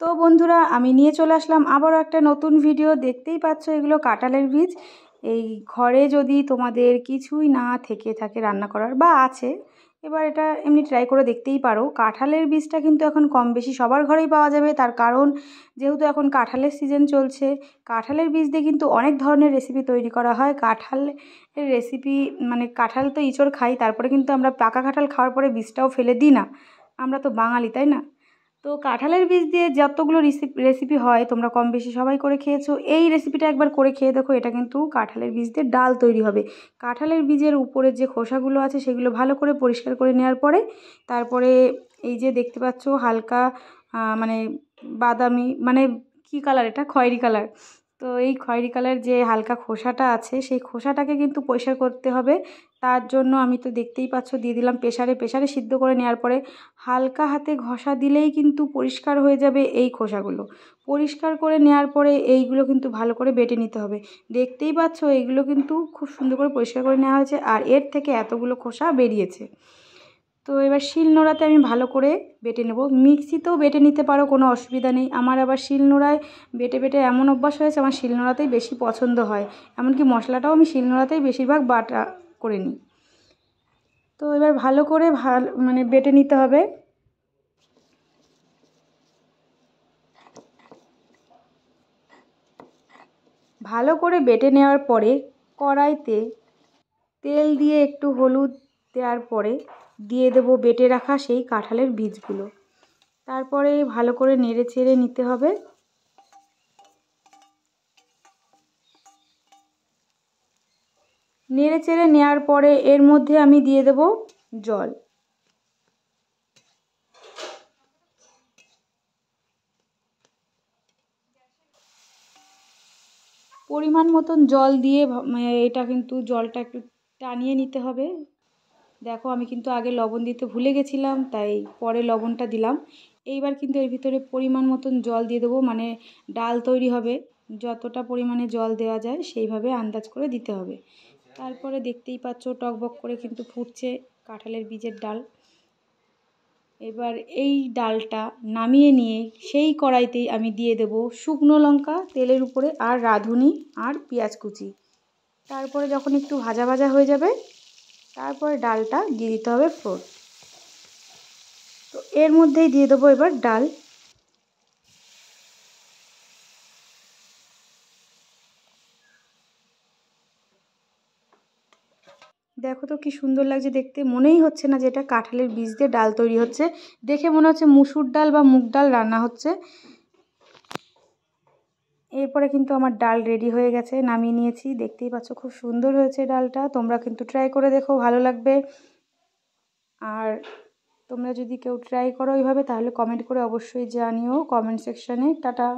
তো বন্ধুরা আমি নিয়ে চলে আসলাম আবারও একটা নতুন ভিডিও। দেখতেই পাচ্ছ এগুলো কাঁঠালের বীজ। এই ঘরে যদি তোমাদের কিছুই না থেকে থাকে রান্না করার বা আছে, এবার এটা এমনি ট্রাই করে দেখতেই পারো। কাঁঠালের বীজটা কিন্তু এখন কম বেশি সবার ঘরেই পাওয়া যাবে, তার কারণ যেহেতু এখন কাঁঠালের সিজন চলছে। কাঁঠালের বীজ দিয়ে কিন্তু অনেক ধরনের রেসিপি তৈরি করা হয়। কাঁঠালের রেসিপি মানে কাঁঠাল তো ইঁচড় খাই, তারপরে কিন্তু আমরা পাকা কাঁঠাল খাওয়ার পরে বীজটাও ফেলে দিই না, আমরা তো বাঙালি তাই না। তো কাঁঠালের বীজ দিয়ে যতগুলো রেসিপি হয় তোমরা কম বেশি সবাই করে খেয়েছো। এই রেসিপিটা একবার করে খেয়ে দেখো, এটা কিন্তু কাঁঠালের বীজ দিয়ে ডাল তৈরি হবে। কাঁঠালের বীজের উপরে যে খোসাগুলো আছে সেগুলো ভালো করে পরিষ্কার করে নেওয়ার পরে তারপরে এই যে দেখতে পাচ্ছ হালকা মানে বাদামি, মানে কি কালার, এটা খয়েরি কালার। তো এই খয়েরি কালার যে হালকা খোসাটা আছে সেই খোসাটাকে কিন্তু পরিষ্কার করতে হবে। তার জন্য আমি তো দেখতেই পাচ্ছ দিয়ে দিলাম প্রেসারে সিদ্ধ করে নেওয়ার পরে হালকা হাতে ঘষা দিলেই কিন্তু পরিষ্কার হয়ে যাবে এই খোসাগুলো। পরিষ্কার করে নেওয়ার পরে এইগুলো কিন্তু ভালো করে বেটে নিতে হবে। দেখতেই পাচ্ছ এইগুলো কিন্তু খুব সুন্দর করে পরিষ্কার করে নেওয়া হয়েছে, আর এর থেকে এতগুলো খোসা বেরিয়েছে। তো এবার শিলনোড়াতে আমি ভালো করে বেটে নেব। মিক্সিতেও বেটে নিতে পারো, কোনো অসুবিধা নেই। আমার আবার শিলনোড়ায় বেটে বেটে এমন অভ্যাস হয়েছে, আমার শিলনোড়াতেই বেশি পছন্দ হয়। এমনকি মশলাটাও আমি শিলনোড়াতেই বেশিরভাগ বাটা করে নিই। তো এবার ভালো করে মানে বেটে নিতে হবে। ভালো করে বেটে নেওয়ার পরে কড়াইতে তেল দিয়ে একটু হলুদ দেওয়ার পরে দিয়ে দেবো বেটে রাখা সেই কাঁঠালের বীজগুলো। তারপরে ভালো করে নেড়ে চেড়ে নিতে হবে। নেড়ে চেড়ে নেওয়ার পরে এর মধ্যে আমি দিয়ে দেব জল। পরিমাণ মতন জল দিয়ে এটা কিন্তু জলটা একটু টানিয়ে নিতে হবে। দেখো আমি কিন্তু আগে লবণ দিতে ভুলে গেছিলাম, তাই পরে লবণটা দিলাম। এইবার কিন্তু এর ভিতরে পরিমাণ মতন জল দিয়ে দেবো, মানে ডাল তৈরি হবে যতটা পরিমাণে জল দেওয়া যায় সেইভাবে আন্দাজ করে দিতে হবে। তারপরে দেখতেই পাচ্ছ টকবক করে কিন্তু ফুটছে কাঁঠালের বীজের ডাল। এবার এই ডালটা নামিয়ে নিয়ে সেই কড়াইতেই আমি দিয়ে দেব শুকনো লঙ্কা তেলের উপরে, আর রাঁধুনি আর পেঁয়াজ কুচি। তারপরে যখন একটু ভাজা ভাজা হয়ে যাবে তারপরে ডালটা দিয়ে দিতে হবে ফোড়ন। তো এর মধ্যেই দিয়ে দেবো এবার ডাল। দেখো তো কি সুন্দর লাগছে দেখতে, মনেই হচ্ছে না যে এটা কাঁঠালের বীজ দিয়ে ডাল তৈরি হচ্ছে। দেখে মনে হচ্ছে মুসুর ডাল বা মুগ ডাল রান্না হচ্ছে। এরপরে কিন্তু আমার ডাল রেডি হয়ে গেছে, নামিয়ে নিয়েছি। দেখতেই পাচ্ছ খুব সুন্দর হয়েছে ডালটা। তোমরা কিন্তু ট্রাই করে দেখো, ভালো লাগবে। আর তোমরা যদি কেউ ট্রাই করো এইভাবে তাহলে কমেন্ট করে অবশ্যই জানিও কমেন্ট সেকশানে। টাটা।